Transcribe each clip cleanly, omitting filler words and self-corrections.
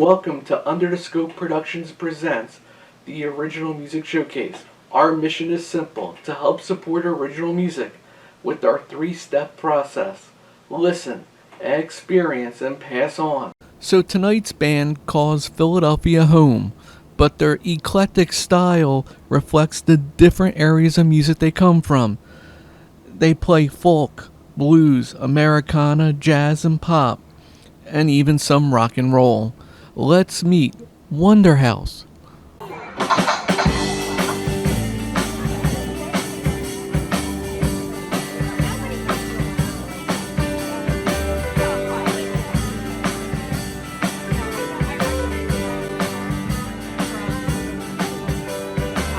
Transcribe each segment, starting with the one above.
Welcome to Under the Scope Productions presents the Original Music Showcase. Our mission is simple, to help support original music with our 3-step process. Listen, experience, and pass on. So tonight's band calls Philadelphia home, but their eclectic style reflects the different areas of music they come from. They play folk, blues, Americana, jazz, and pop, and even some rock and roll. Let's meet Wonder House. I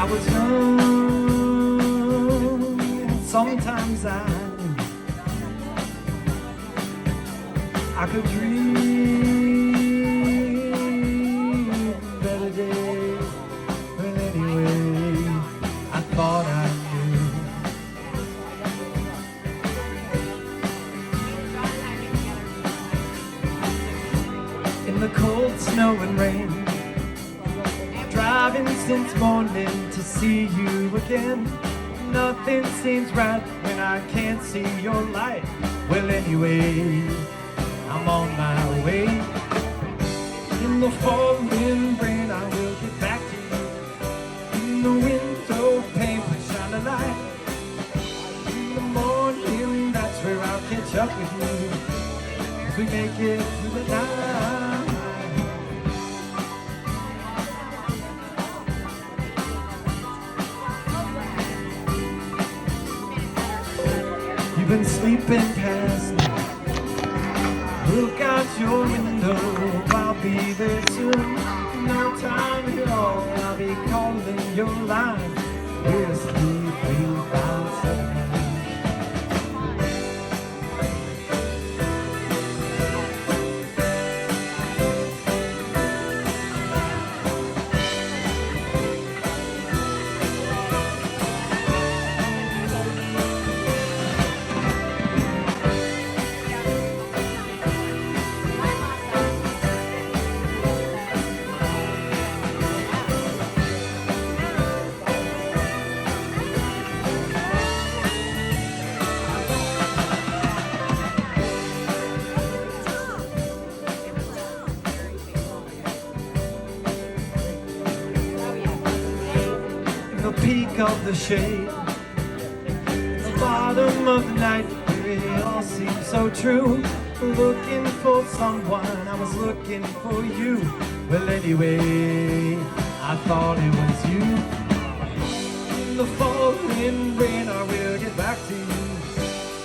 was young, and sometimes I could dream better days, but anyway, I thought I knew. In the cold snow and rain, driving since morning to see you again. Nothing seems right when I can't see your light. Well, anyway, I'm on my way. In the falling rain, I will get back to you. In the window pane, we shine a light. In the morning, that's where I'll catch up with you as we make it through the night. You've been sleeping past me. Look out your window, I'll be there soon. No time at all, I'll be calling your line. We're sleeping outside. The peak of the shade, the bottom of the night, where it all seems so true. Looking for someone, I was looking for you. Well, anyway, I thought it was you. In the falling rain, I will get back to you.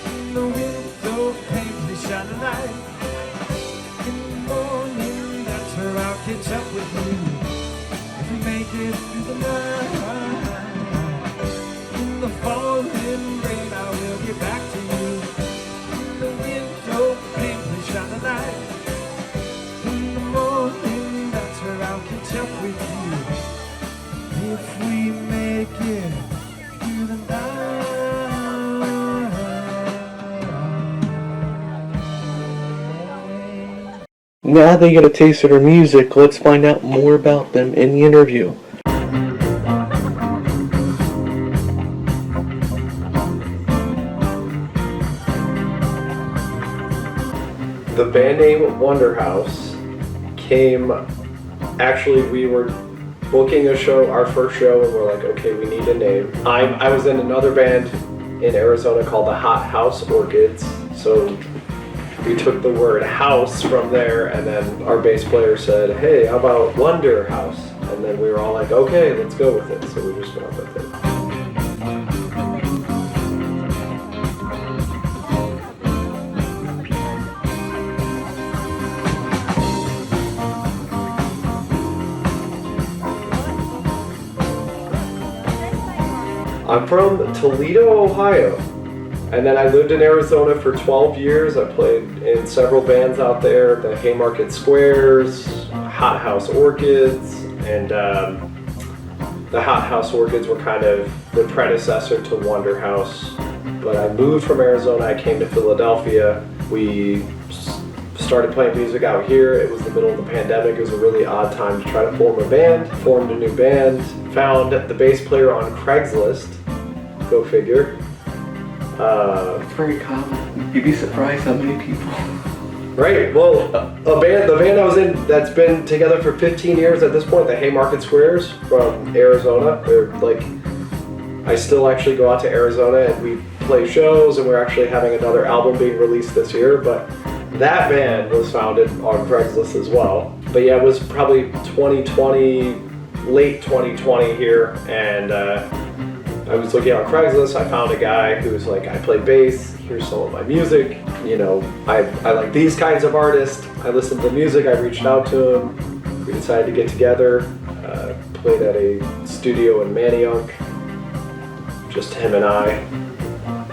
In the window pane, please shine a light. In the morning, that's where I'll catch up with you if we make it through the night. In the falling rain, I will get back to you. In the window pane, please shine a light. In the morning, that's where I'll catch up with you if we make it through the night. Now they get a taste of their music, let's find out more about them in the interview. The band name Wonder House came, actually we were booking a show, our first show, and we're like, okay, we need a name. I was in another band in Arizona called the Hot House Orchids, so we took the word house from there, and then our bass player said, hey, how about Wonder House? And then we were all like, okay, let's go with it, so we just went with it. I'm from Toledo, Ohio, and then I lived in Arizona for 12 years. I played in several bands out there, the Haymarket Squares, Hot House Orchids, and the Hot House Orchids were kind of the predecessor to Wonder House. But I moved from Arizona, I came to Philadelphia. We started playing music out here. It was the middle of the pandemic. It was a really odd time to try to form a band. Formed a new band. Found the bass player on Craigslist. Go figure. It's very common. You'd be surprised how many people. Right. Well, the band I was in that's been together for 15 years at this point, the Haymarket Squares from Arizona. They're like, I still actually go out to Arizona and we play shows, and we're actually having another album being released this year. But that band was founded on Craigslist as well. But yeah, it was probably 2020, late 2020 here, and I was looking on Craigslist. I found a guy who was like, I play bass, here's some of my music. You know, I like these kinds of artists. I listened to the music, I reached out to him. We decided to get together, played at a studio in Manayunk, just him and I,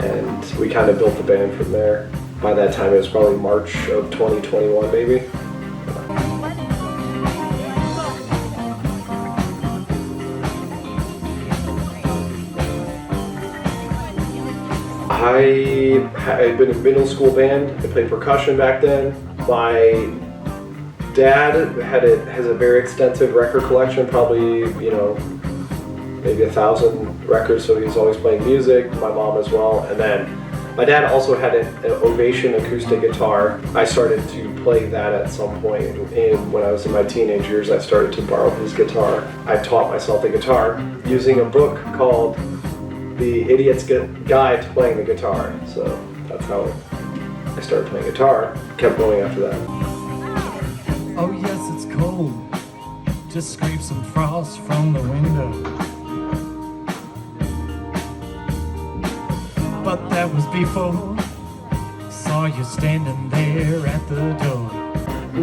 and we kind of built the band from there. By that time, it was probably March of 2021, maybe. I had been in middle school band. I played percussion back then. My dad has a very extensive record collection, probably, you know, maybe 1,000 records, so he's always playing music. My mom as well. And then my dad also had an Ovation acoustic guitar. I started to play that at some point when I was in my teenage years. I started to borrow his guitar. I taught myself the guitar using a book called The Idiot's Guide to Playing the Guitar. So that's how I started playing guitar. Kept going after that. Oh yes, it's cold. Just scrape some frost from the window. But that was before saw you standing there at the door.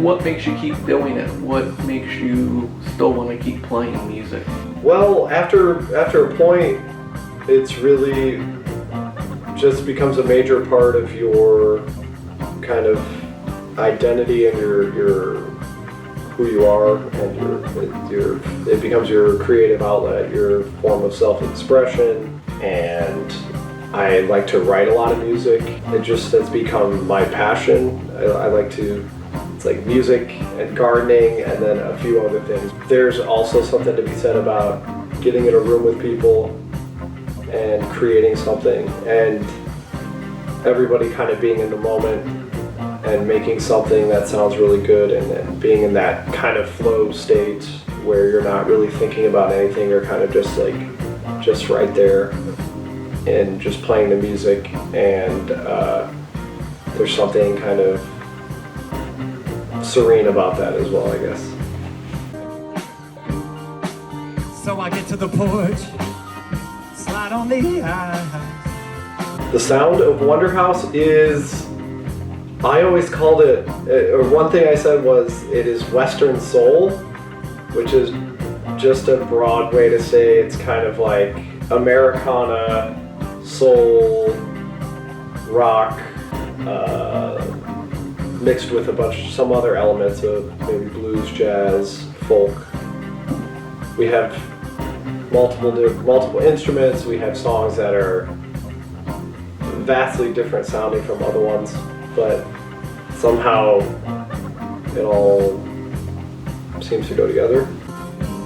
What makes you keep doing it? What makes you still want to keep playing music? Well, after a point, it's really just becomes a major part of your kind of identity and your who you are, and it becomes your creative outlet, your form of self-expression. And I like to write a lot of music. It just has become my passion. I like to, it's like music and gardening and then a few other things. There's also something to be said about getting in a room with people and creating something, and everybody kind of being in the moment and making something that sounds really good, and being in that kind of flow state where you're not really thinking about anything. You're kind of just right there and just playing the music, and there's something kind of serene about that as well, I guess. So I get to the porch, slide on the ice. The sound of Wonder House is, I always called it, or one thing I said was, it is Western soul, which is just a broad way to say it's kind of like Americana, soul, rock, mixed with some other elements of maybe blues, jazz, folk. We have multiple instruments. We have songs that are vastly different sounding from other ones, but somehow it all seems to go together.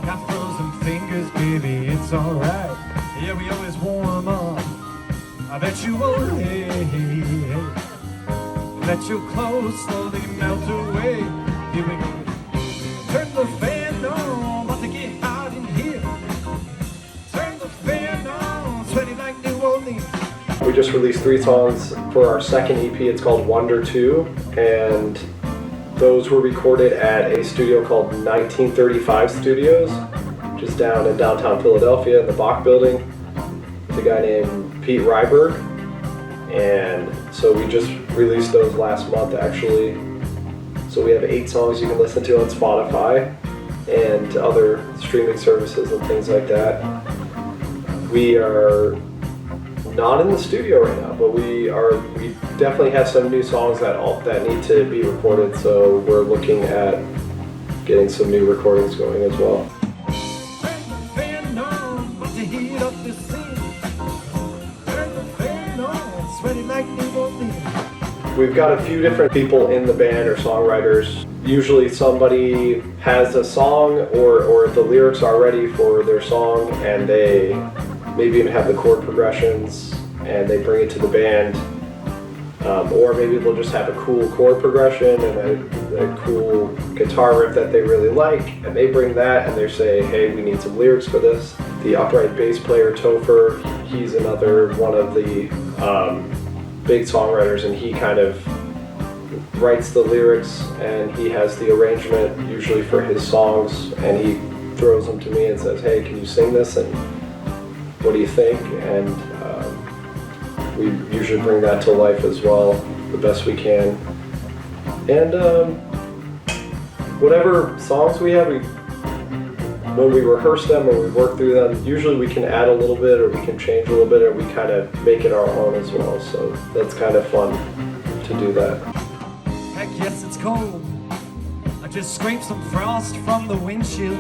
Got frozen fingers, baby, it's alright. Yeah, we always warm up. I bet you won't, hey. Let your clothes slowly melt away. Here we go. Turn the fan on, about to get hot in here. Turn the fan on, sweaty like New Orleans. We just released 3 songs for our second EP. It's called Wonder 2, and those were recorded at a studio called 1935 Studios, which is down in downtown Philadelphia in the Bach Building, with a guy named Pete Ryberg. And so we just released those last month, actually. So we have 8 songs you can listen to on Spotify and other streaming services and things like that. We are not in the studio right now, but we definitely have some new songs that need to be recorded, so we're looking at getting some new recordings going as well. Turn the fan on, about to heat up the scene. Turn the fan on, sweaty like New Orleans. We've got a few different people in the band or songwriters. Usually somebody has a song or the lyrics are ready for their song and they maybe even have the chord progressions and they bring it to the band. Or maybe they'll just have a cool chord progression and a cool guitar riff that they really like, and they bring that and they say, hey, we need some lyrics for this. The upright bass player, Topher, he's another one of the big songwriters, and he kind of writes the lyrics and he has the arrangement usually for his songs, and he throws them to me and says, hey, can you sing this, and what do you think? And we usually bring that to life as well, the best we can. And whatever songs we have, when we rehearse them or we work through them, usually we can add a little bit or we can change a little bit, or we kind of make it our own as well. So that's kind of fun to do that. Heck yes, it's cold. I just scraped some frost from the windshield.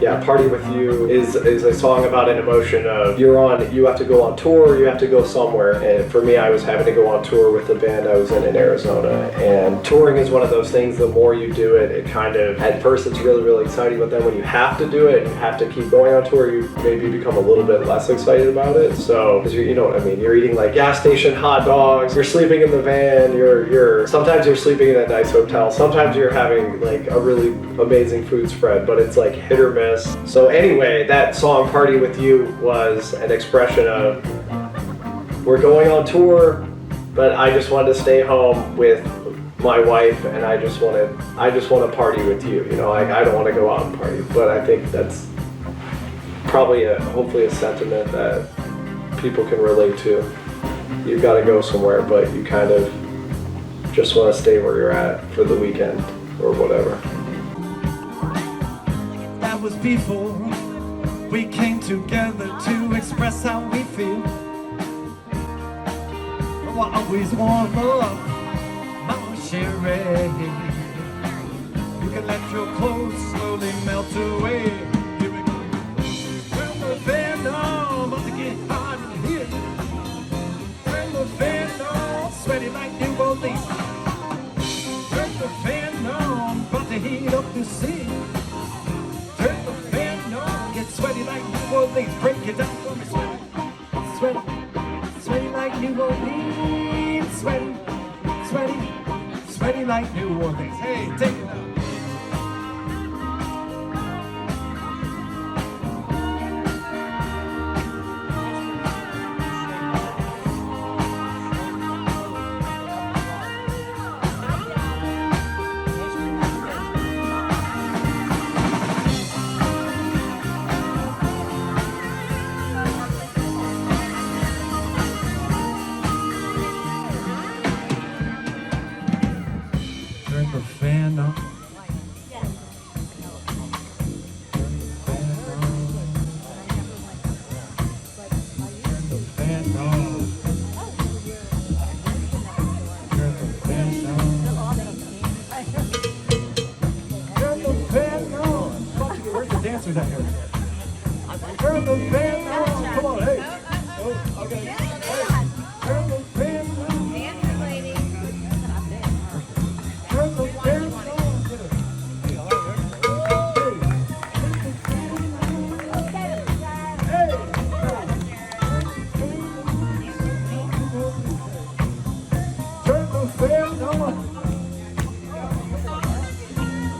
Yeah, Party With You is a song about an emotion of you have to go on tour, you have to go somewhere. And for me, I was having to go on tour with the band I was in Arizona. And touring is one of those things, the more you do it, it kind of, at first it's really, really exciting, but then when you have to do it and you have to keep going on tour, you maybe become a little bit less excited about it. So, because you know what I mean, you're eating like gas station hot dogs, you're sleeping in the van, sometimes you're sleeping in a nice hotel, sometimes you're having like a really amazing food spread, but it's like hit or miss. So anyway, that song Party With You was an expression of we're going on tour, but I just wanted to stay home with my wife and I just want to party with you. You know, I don't want to go out and party, but I think that's probably hopefully a sentiment that people can relate to. You've got to go somewhere, but you kind of just want to stay where you're at for the weekend or whatever. That was before we came together to express how we feel. Oh, I always warm up my sherry. You can let your clothes slowly melt away. Here we go. Turn the fan on, about to get hot in here. Turn the fan on, sweaty like New Orleans. Turn the fan on, about to heat up the scene. Turn the fan on, get sweaty like New Orleans. Break it down for me, sweaty, sweaty, sweaty like New Orleans. Sweaty, sweaty, sweaty like New Orleans. Hey, take it out. Turn the fan on. Turn the fan on. Turn the fan on. Turn the fan on. Where's the dancers out here? Turn the fan on. Come on, hey. Oh, okay. Hey. Turn the fan on. Dancing lady. Turn the fan on. Turn the fan on.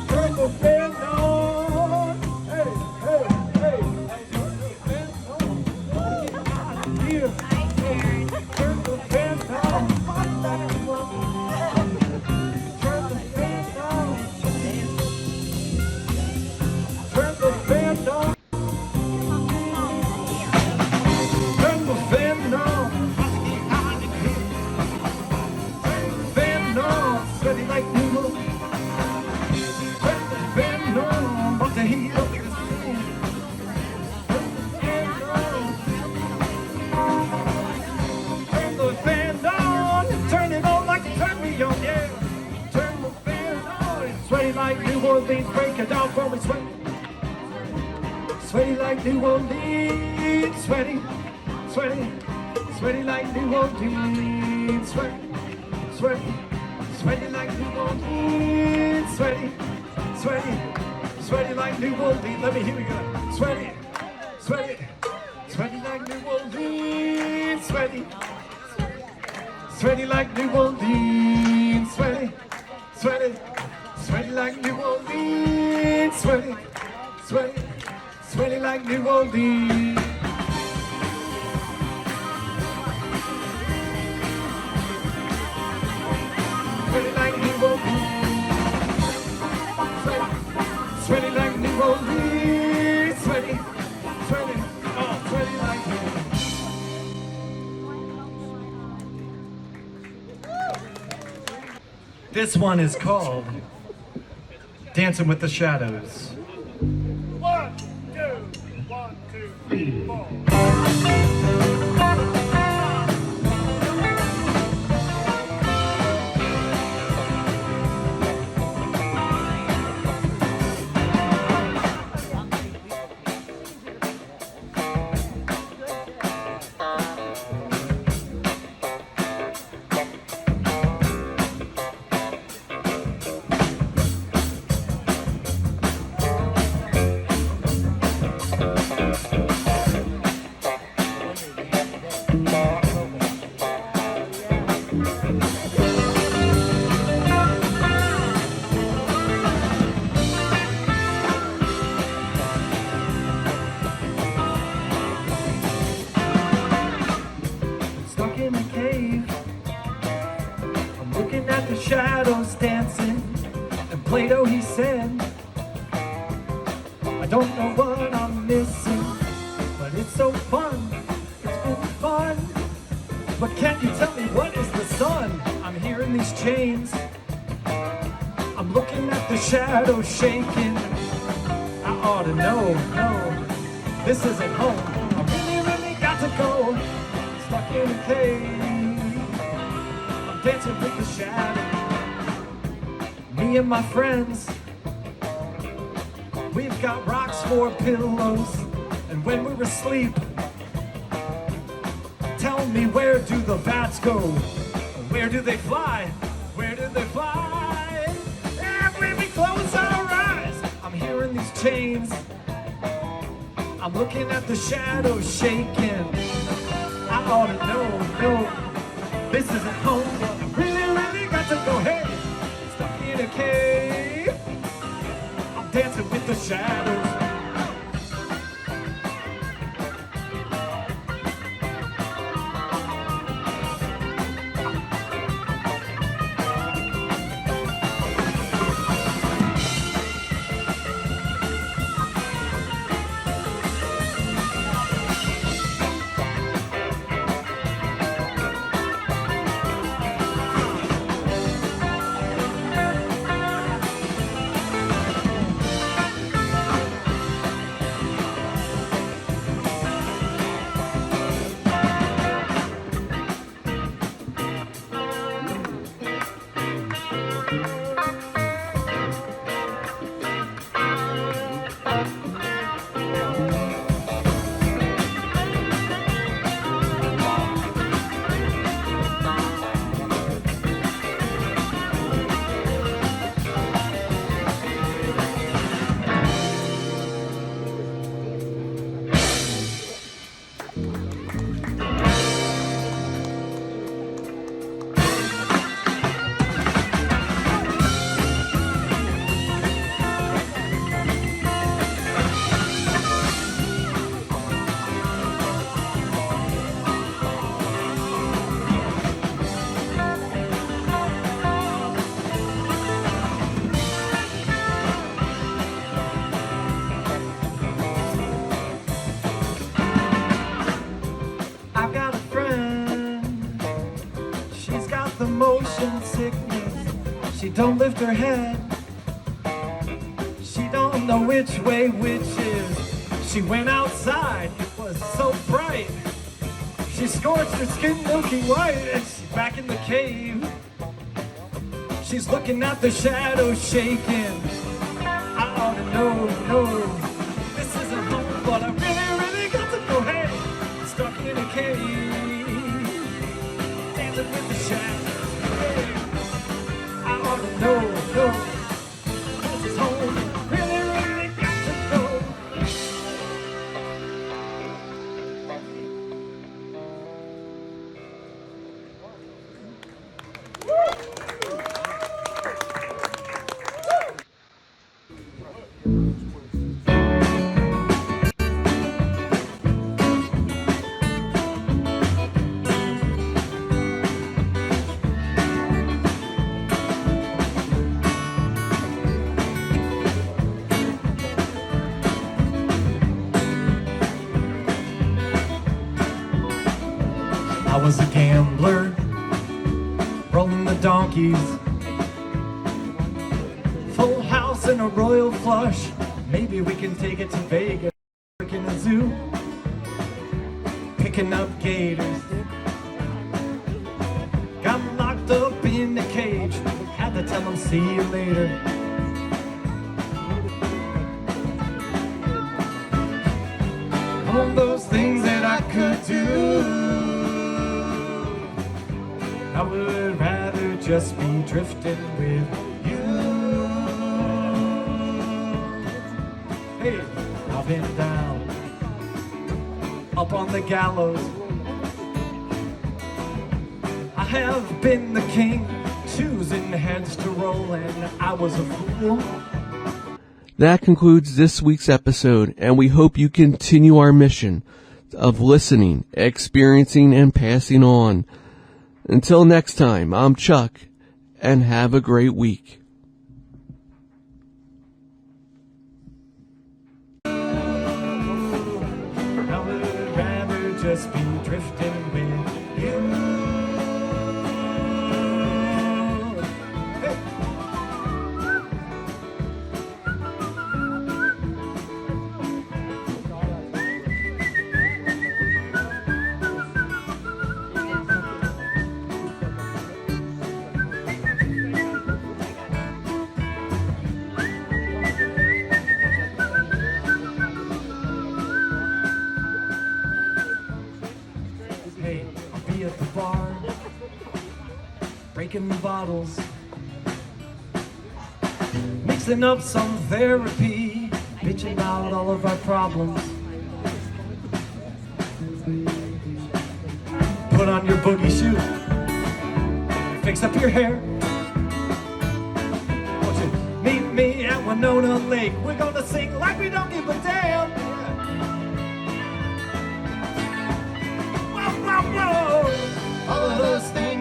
Turn the fan on. Hey, hey, hey. Turn the fan on. Here. Turn the fan on. Turn the fan on. Turn the fan on. Turn the fan on. Fan on, sweaty like New Orleans. Turn the fan on, about to heat up the scene. Turn the fan on, turn it on like you turn me on, yeah. Turn the fan on, sweaty like New Orleans. Break it down for me, sweaty. Sweaty like New Orleans, sweaty, sweaty, Sweaty like New Orleans, sweaty, sweaty, sweaty like New Orleans, sweaty, sweaty, sweaty like New Orleans. Let me hear you go. Sweaty, sweaty, sweaty like New Orleans, sweaty, sweaty like New Orleans, sweaty, sweaty, sweaty like New Orleans, sweaty, sweaty, sweaty like New Orleans. Sweaty like New Orleans, sweaty like New Orleans, sweaty, sweaty, oh, sweaty like New Orleans. This one is called Dancing with the Shadows. 1, 2, 1, 2, 3, 4. Stuck in a cave, I'm looking at the shadows dancing. And Plato, he said, I don't know what I'm missing, but it's so fun, it's really fun. But can't you tell me what is the sun? I'm hearing these chains, I'm looking at the shadows shaking. I ought to know, no, this isn't home. I really, really got to go. Stuck in a cave, I'm dancing with the shadows. Me and my friends, we've got rocks for pillows. And when we're asleep, tell me, where do the bats go? Where do they fly? Where do they fly? And when we close our eyes, I'm hearing these chains, I'm looking at the shadows shaking. I ought to know, no, this isn't home, but I really, really got to go. Hey, stuck in a cave, I'm dancing with the shadows. motion sickness. She don't lift her head. She don't know which way which is. She went outside, it was so bright. She scorched her skin milky white, and she's back in the cave. She's looking at the shadows shaking. I ought to know, this isn't home, but I really got to go. Hey, stuck in a cave. I was a gambler, rolling the donkeys. Full house and a royal flush. Maybe we can take it to Vegas, in a zoo, picking up gators. Got locked up in the cage, had to tell them see you later. All those things that I could do, I would rather just be drifting with you. Hey, I've been down, up on the gallows. I have been the king, choosing heads to roll, and I was a fool. That concludes this week's episode, and we hope you continue our mission of listening, experiencing, and passing on. Until next time, I'm Chuck, and have a great week. I would rather just be drifting with you. Hey, I'll be at the bar, breaking the bottles, mixing up some therapy, bitching about all of our problems. Put on your boogie suit, fix up your hair. Won't you meet me at Winona Lake? We're gonna sing like we don't give a damn. Whoa, whoa, whoa. All of those things